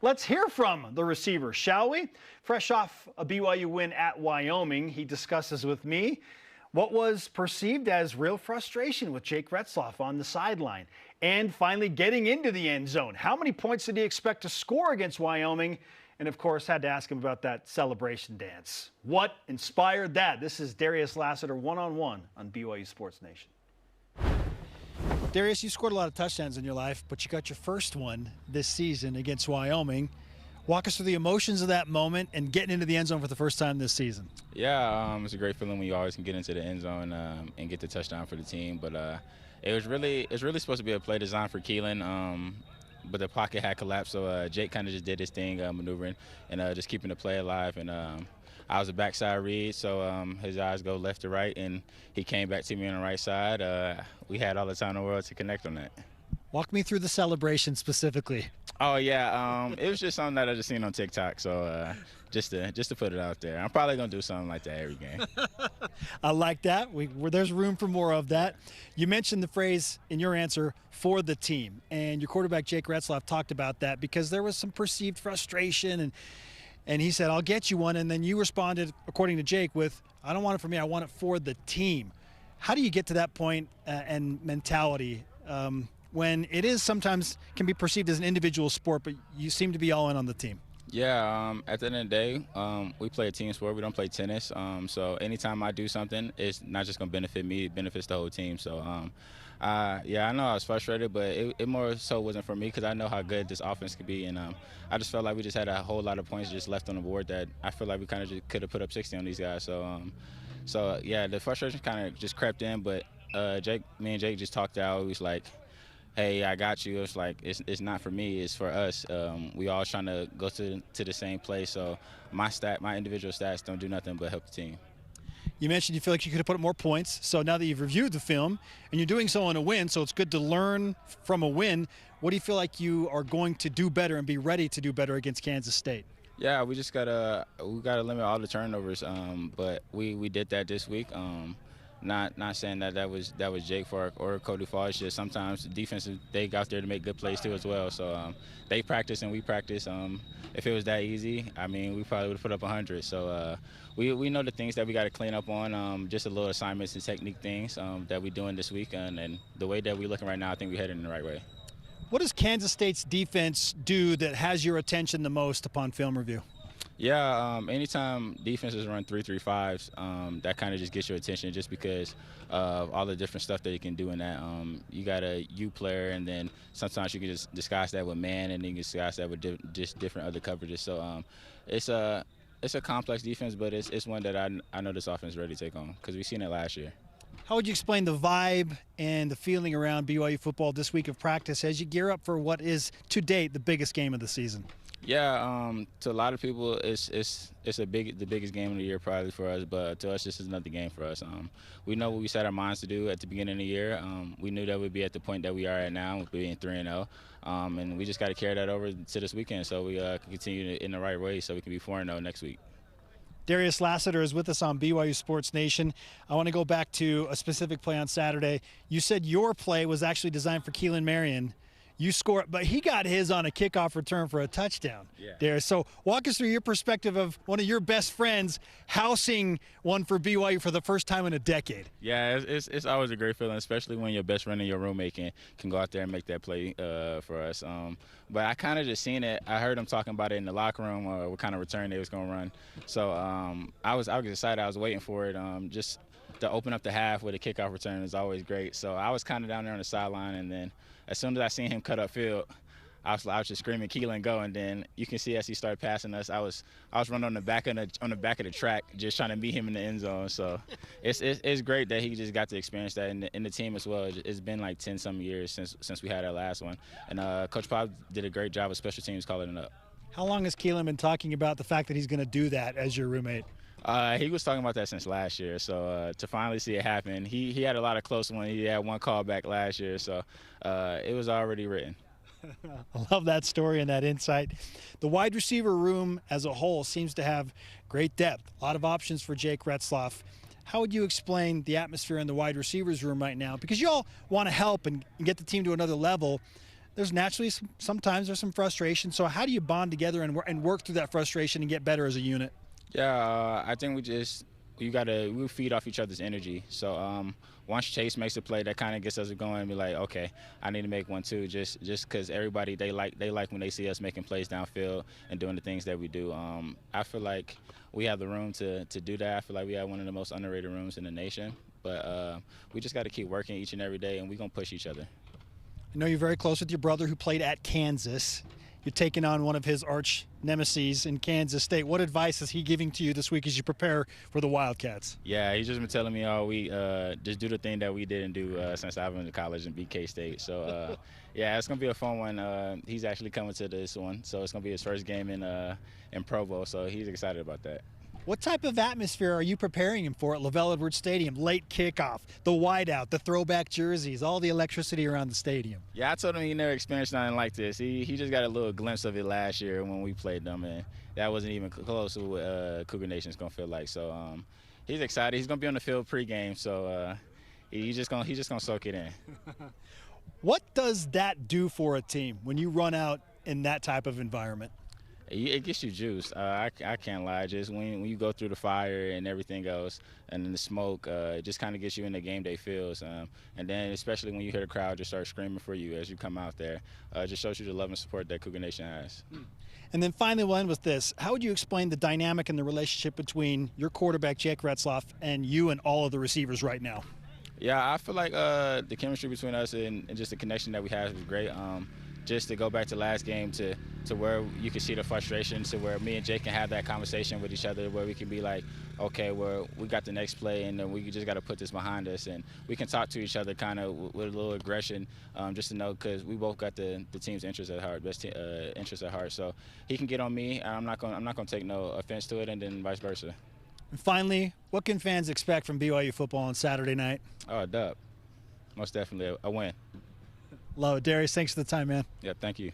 Let's hear from the receiver, shall we? Fresh off a BYU win at Wyoming, he discusses with me what was perceived as real frustration with Jake Retzlaff on the sideline and finally getting into the end zone. How many points did he expect to score against Wyoming? And, of course, had to ask him about that celebration dance. What inspired that? This is Darius Lassiter one-on-one on BYU Sports Nation. Darius, you scored a lot of touchdowns in your life, but you got your first one this season against Wyoming. Walk us through the emotions of that moment and getting into the end zone for the first time this season. Yeah, it's a great feeling when you always can get into the end zone and get the touchdown for the team. But it was really supposed to be a play designed for Keelan, but the pocket had collapsed, so Jake kind of just did his thing, maneuvering and just keeping the play alive. And I was a backside read, so his eyes go left to right, and he came back to me on the right side. We had all the time in the world to connect on that. Walk me through the celebration specifically. Oh yeah, it was just something that I just seen on TikTok, so just to put it out there. I'm probably gonna do something like that every game. I like that. There's room for more of that. You mentioned the phrase in your answer, for the team, and your quarterback Jake Retzlaff talked about that because there was some perceived frustration, and he said, "I'll get you one," and then you responded, according to Jake, with, "I don't want it for me, I want it for the team." How do you get to that point and mentality when it is sometimes can be perceived as an individual sport, but you seem to be all in on the team? Yeah, at the end of the day, we play a team sport. We don't play tennis. So anytime I do something, it's not just going to benefit me, it benefits the whole team. So, yeah, I know I was frustrated, but it more so wasn't for me because I know how good this offense could be. And I just felt like we just had a whole lot of points just left on the board that I feel like we kind of just could have put up 60 on these guys. So yeah, the frustration kind of just crept in, but me and Jake just talked out. He was like, "Hey, I got you." It's like it's not for me, it's for us. We all trying to go to the same place. So my individual stats don't do nothing but help the team. You mentioned you feel like you could have put up more points. So now that you've reviewed the film and you're doing so on a win, so it's good to learn from a win. What do you feel like you are going to do better and be ready to do better against Kansas State? Yeah, we gotta limit all the turnovers. But we did that this week. Not saying that was Jake or Cody Fall. It's just sometimes the defense, they go out there to make good plays too as well. So they practice and we practice. If it was that easy, I mean, we probably would have put up 100. So we know the things that we got to clean up on. Just a little assignments and technique things that we're doing this week, and the way that we're looking right now, I think we're heading in the right way. What does Kansas State's defense do that has your attention the most upon film review? Yeah, anytime defenses run 3-3-5s, that kind of just gets your attention just because of all the different stuff that you can do in that. You got a U player, and then sometimes you can just disguise that with man, and then you can disguise that with just different other coverages. So it's a complex defense, but it's one that I know this offense is ready to take on because we've seen it last year. How would you explain the vibe and the feeling around BYU football this week of practice as you gear up for what is, to date, the biggest game of the season? Yeah, to a lot of people, it's the biggest game of the year probably for us, but to us, this is another game for us. We know what we set our minds to do at the beginning of the year. We knew that we'd be at the point that we are at now, with being 3-0, and we just got to carry that over to this weekend so we can continue in the right way so we can be 4-0 next week. Darius Lassiter is with us on BYU Sports Nation. I want to go back to a specific play on Saturday. You said your play was actually designed for Keelan Marion. You score, but he got his on a kickoff return for a touchdown. Yeah. There. So walk us through your perspective of one of your best friends housing one for BYU for the first time in a decade. Yeah, it's always a great feeling, especially when your best friend and your roommate can go out there and make that play for us. But I kind of just seen it. I heard them talking about it in the locker room, what kind of return they was going to run. So I was excited. I was waiting for it. Just to open up the half with a kickoff return is always great. So I was kind of down there on the sideline, and then as soon as I seen him cut up field, I was just screaming, "Keelan, go!" And then you can see as he started passing us, I was running on the back of the track, just trying to meet him in the end zone. So it's great that he just got to experience that in the team as well. It's been like 10-some years since we had our last one, and Coach Pop did a great job of special teams calling it up. How long has Keelan been talking about the fact that he's going to do that as your roommate? He was talking about that since last year, so to finally see it happen, he had a lot of close ones. He had one call back last year, so it was already written. I love that story and that insight. The wide receiver room as a whole seems to have great depth, a lot of options for Jake Retzlaff. How would you explain the atmosphere in the wide receivers room right now? Because you all want to help and get the team to another level. there's naturally sometimes there's some frustration. So how do you bond together and work through that frustration and get better as a unit? Yeah, I think we feed off each other's energy. So once Chase makes a play, that kind of gets us going and be like, okay, I need to make one too. Just because everybody they like when they see us making plays downfield and doing the things that we do. I feel like we have the room to do that. I feel like we have one of the most underrated rooms in the nation. But we just got to keep working each and every day, and we're going to push each other. I know you're very close with your brother who played at Kansas. You're taking on one of his arch nemesis in Kansas State. What advice is he giving to you this week as you prepare for the Wildcats? Yeah, he's just been telling me all week, just do the thing that we didn't do since I've been to college and beat K-State. So, yeah, it's going to be a fun one. He's actually coming to this one, so it's going to be his first game in Provo, so he's excited about that. What type of atmosphere are you preparing him for at Lavell Edwards Stadium? Late kickoff, the whiteout, the throwback jerseys, all the electricity around the stadium. Yeah, I told him he never experienced nothing like this. He just got a little glimpse of it last year when we played them, and that wasn't even close to what Cougar Nation's going to feel like. So he's excited. He's going to be on the field pregame, so he's just going to soak it in. What does that do for a team when you run out in that type of environment? It gets you juiced. I can't lie. Just when you go through the fire and everything else, and then the smoke, it just kind of gets you in the game day feels. And then especially when you hear the crowd just start screaming for you as you come out there, it just shows you the love and support that Cougar Nation has. And then finally, we'll end with this. How would you explain the dynamic and the relationship between your quarterback, Jake Retzlaff, and you and all of the receivers right now? Yeah, I feel like the chemistry between us and just the connection that we have is great. Just to go back to last game to where you can see the frustration, to where me and Jake can have that conversation with each other, where we can be like, okay, well, we got the next play, and then we just got to put this behind us, and we can talk to each other kind of with a little aggression, just to know, because we both got the team's interest at heart, interest at heart. So he can get on me, and I'm not going to take no offense to it, and then vice versa. And finally, what can fans expect from BYU football on Saturday night? Oh, a dub. Most definitely a win. Love it. Darius, thanks for the time, man. Yeah, thank you.